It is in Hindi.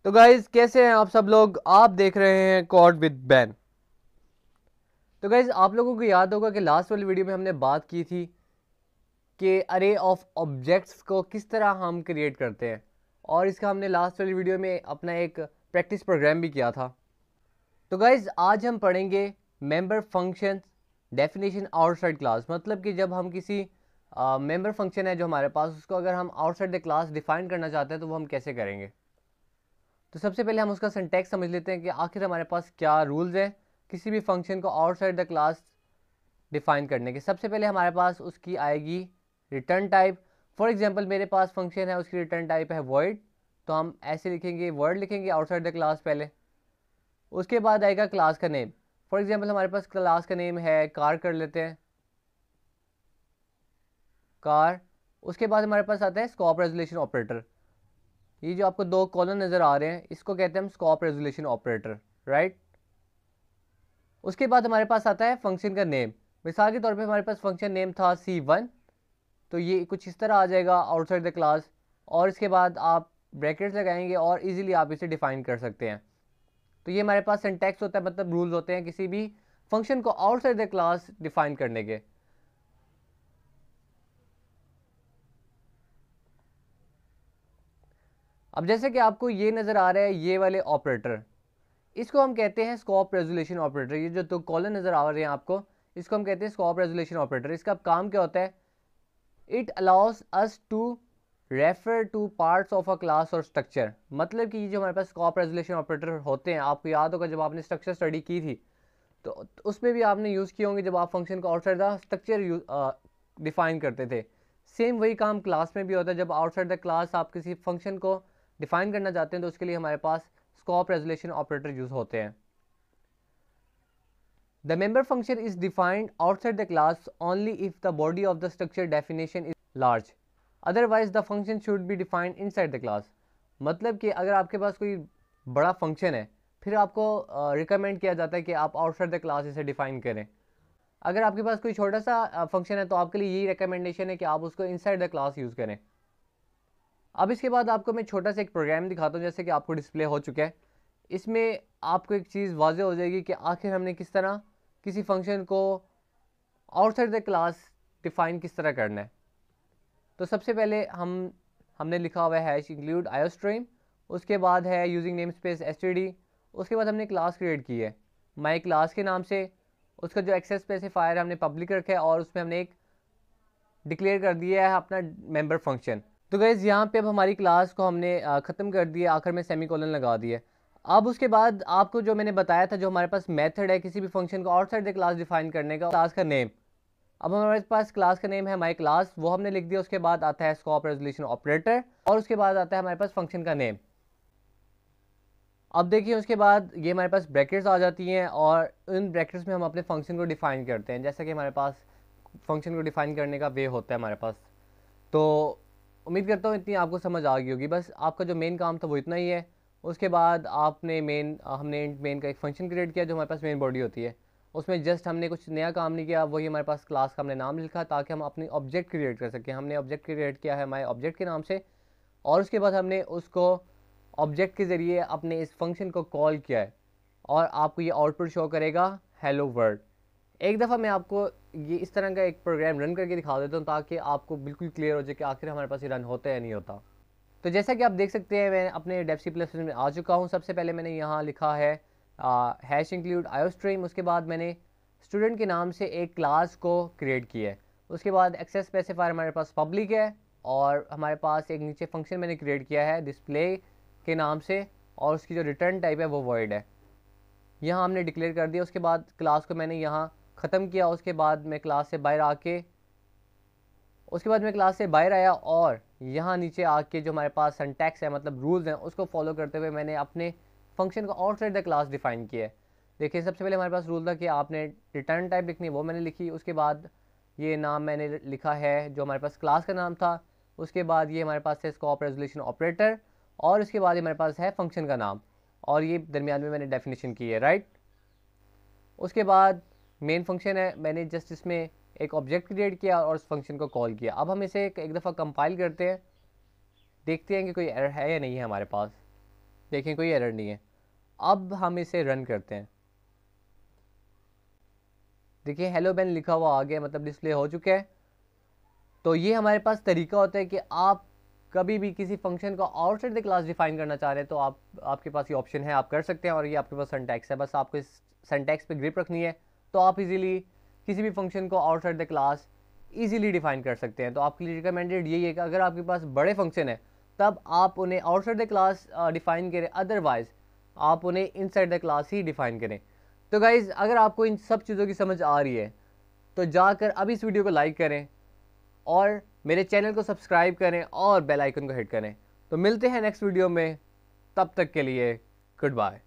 तो गाइज कैसे हैं आप सब लोग। आप देख रहे हैं कॉड विद बैन। तो गाइज आप लोगों को याद होगा कि लास्ट वाली वीडियो में हमने बात की थी कि अरे ऑफ ऑब्जेक्ट्स को किस तरह हम क्रिएट करते हैं, और इसका हमने लास्ट वाली वीडियो में अपना एक प्रैक्टिस प्रोग्राम भी किया था। तो गाइज आज हम पढ़ेंगे member function definition outside class. मतलब कि जब हम किसी मेंबर फंक्शन है जो हमारे पास, उसको अगर हम आउटसाइड द क्लास डिफाइन करना चाहते हैं तो वो हम कैसे करेंगे। तो सबसे पहले हम उसका सिंटैक्स समझ लेते हैं कि आखिर हमारे पास क्या रूल्स हैं किसी भी फंक्शन को आउटसाइड द क्लास डिफाइन करने के। सबसे पहले हमारे पास उसकी आएगी रिटर्न टाइप। फॉर एग्जांपल मेरे पास फंक्शन है, उसकी रिटर्न टाइप है वॉइड, तो हम ऐसे लिखेंगे, वर्ड लिखेंगे आउटसाइड द क्लास पहले। उसके बाद आएगा क्लास का नेम। फॉर एग्जांपल हमारे पास क्लास का नेम है कार, कर लेते हैं कार। उसके बाद हमारे पास आता है स्कोप रेजोल्यूशन ऑपरेटर। ये जो आपको दो कॉलम नज़र आ रहे हैं इसको कहते हैं हम स्कोप रेजोल्यूशन ऑपरेटर, राइट। उसके बाद हमारे पास आता है फंक्शन का नेम। मिसाल के तौर पे हमारे पास फंक्शन नेम था C1, तो ये कुछ इस तरह आ जाएगा आउटसाइड द क्लास। और इसके बाद आप ब्रैकेट्स लगाएंगे और इजीली आप इसे डिफाइन कर सकते हैं। तो ये हमारे पास सिंटैक्स होता है, मतलब रूल्स होते हैं किसी भी फंक्शन को आउटसाइड द क्लास डिफाइन करने के। अब जैसे कि आपको ये नज़र आ रहा है ये वाले ऑपरेटर, इसको हम कहते हैं स्कोप रेजोल्यूशन ऑपरेटर। ये जो दो कॉलम नज़र आ रहे हैं आपको, इसको हम कहते हैं स्कोप रेजोल्यूशन ऑपरेटर। इसका काम क्या होता है, it allows us to refer to parts of a class और स्ट्रक्चर। मतलब कि ये जो हमारे पास स्कोप रेजोल्यूशन ऑपरेटर होते हैं, आपको याद होगा जब आपने स्ट्रक्चर स्टडी की थी तो उसमें भी आपने यूज़ किए होंगे जब आप फंक्शन को आउटसाइड द स्ट्रक्चर डिफाइन करते थे। सेम वही काम क्लास में भी होता है। जब आउटसाइड द क्लास आप किसी फंक्शन को डिफाइन करना चाहते हैं तो उसके लिए हमारे पास स्कोप रेजोल्यूशन ऑपरेटर यूज़ होते हैं। The member function is defined outside the class only if the body of the structure definition is large. Otherwise the function should be defined inside the class. मतलब कि अगर आपके पास कोई बड़ा फंक्शन है फिर आपको रिकमेंड किया जाता है कि आप आउटसाइड द क्लास इसे डिफाइन करें। अगर आपके पास कोई छोटा सा फंक्शन है तो आपके लिए यही रिकमेंडेशन है कि आप उसको इनसाइड द क्लास यूज़ करें। अब इसके बाद आपको मैं छोटा सा एक प्रोग्राम दिखाता हूँ, जैसे कि आपको डिस्प्ले हो चुका है। इसमें आपको एक चीज़ वाज़ेह हो जाएगी कि आखिर हमने किस तरह किसी फंक्शन को आउटसाइड द क्लास डिफाइन किस तरह करना है। तो सबसे पहले हमने लिखा हुआ है हैश इंक्लूड आयोस्ट्रीम। उसके बाद है यूजिंग नेम स्पेस एसटीडी। उसके बाद हमने क्लास क्रिएट की है माई क्लास के नाम से। उसका जो एक्सेस स्पेसिफायर हमने पब्लिक रखा है और उसमें हमने एक डिक्लेयर कर दिया है अपना मेंबर फंक्शन। तो गैस यहाँ पे अब हमारी क्लास को हमने ख़त्म कर दिया, आखिर में सेमीकोलन लगा दिया। अब उसके बाद आपको जो मैंने बताया था, जो हमारे पास मेथड है किसी भी फंक्शन को आउटसाइड द क्लास डिफाइन करने का, क्लास का नेम। अब हमारे पास क्लास का नेम है माई क्लास, वो हमने लिख दिया। उसके बाद आता है स्कोप रेजोल्यूशन ऑपरेटर और उसके बाद आता है हमारे पास फंक्शन का नेम। अब देखिए उसके बाद ये हमारे पास ब्रैकेट्स आ जाती हैं और इन ब्रैकेट्स में हम अपने फंक्शन को डिफाइन करते हैं, जैसा कि हमारे पास फंक्शन को डिफाइन करने का वे होता है हमारे पास। तो उम्मीद करता हूँ इतनी आपको समझ आ गई होगी। बस आपका जो मेन काम था वो इतना ही है। उसके बाद हमने मेन का एक फंक्शन क्रिएट किया जो हमारे पास मेन बॉडी होती है। उसमें जस्ट हमने कुछ नया काम नहीं किया, वही हमारे पास क्लास का हमने नाम लिखा ताकि हम अपनी ऑब्जेक्ट क्रिएट कर सकें। हमने ऑब्जेक्ट क्रिएट किया है हमारे ऑब्जेक्ट के नाम से, और उसके बाद हमने उसको ऑब्जेक्ट के ज़रिए अपने इस फंक्शन को कॉल किया है और आपको ये आउटपुट शो करेगा हेलो वर्ल्ड। एक दफ़ा मैं आपको ये इस तरह का एक प्रोग्राम रन करके दिखा देता हूँ ताकि आपको बिल्कुल क्लियर हो जाए कि आखिर हमारे पास ये रन होता है या नहीं होता। तो जैसा कि आप देख सकते हैं मैं अपने डेव C++ में आ चुका हूँ। सबसे पहले मैंने यहाँ लिखा है हैश इंक्लूड आयोस्ट्रीम। उसके बाद मैंने स्टूडेंट के नाम से एक क्लास को क्रिएट किया है। उसके बाद एक्सेस स्पेसिफायर हमारे पास पब्लिक है और हमारे पास एक नीचे फंक्शन मैंने क्रिएट किया है डिस्प्ले के नाम से, और उसकी जो रिटर्न टाइप है वो वॉइड है, यहाँ हमने डिक्लेयर कर दिया। उसके बाद क्लास को मैंने यहाँ ख़त्म किया। उसके बाद मैं क्लास से बाहर आया और यहाँ नीचे आके जो हमारे पास सिंटैक्स है, मतलब रूल्स हैं, उसको फॉलो करते हुए मैंने अपने फंक्शन को आउटसाइड द क्लास डिफाइन किया है। देखिए सबसे पहले हमारे पास रूल था कि आपने रिटर्न टाइप लिखनी है, वो मैंने लिखी। उसके बाद ये नाम मैंने लिखा है जो हमारे पास क्लास का नाम था। उसके बाद ये हमारे पास है स्कोप रेजोल्यूशन ऑपरेटर और उसके बाद हमारे पास है फंक्शन का नाम, और ये दरमियान में मैंने डेफिनेशन की है, राइट। उसके बाद मेन फंक्शन है, मैंने जस्ट इसमें एक ऑब्जेक्ट क्रिएट किया और उस फंक्शन को कॉल किया। अब हम इसे एक दफ़ा कंपाइल करते हैं, देखते हैं कि कोई एरर है या नहीं है हमारे पास। देखें कोई एरर नहीं है। अब हम इसे रन करते हैं। देखिए हेलो बेन लिखा हुआ आ गया, मतलब डिस्प्ले हो चुका है। तो ये हमारे पास तरीका होता है कि आप कभी भी किसी फंक्शन को आउटसाइड द क्लास डिफाइन करना चाह रहे हैं तो आपके पास ये ऑप्शन है, आप कर सकते हैं। और ये आपके पास सिंटैक्स है, बस आपको इस सिंटैक्स पे ग्रिप रखनी है तो आप इजीली किसी भी फंक्शन को outside the class easily define कर सकते हैं। तो आपके लिए रिकमेंडेड यही है कि अगर आपके पास बड़े फंक्शन है तब आप उन्हें आउटसाइड द क्लास डिफाइन करें, अदरवाइज आप उन्हें inside the class he define करें। तो गाइज़ अगर आपको इन सब चीज़ों की समझ आ रही है तो जाकर अभी इस वीडियो को लाइक करें और मेरे चैनल को सब्सक्राइब करें और बेल आइकन को हिट करें। तो मिलते हैं नेक्स्ट वीडियो में, तब तक के लिए गुड बाय।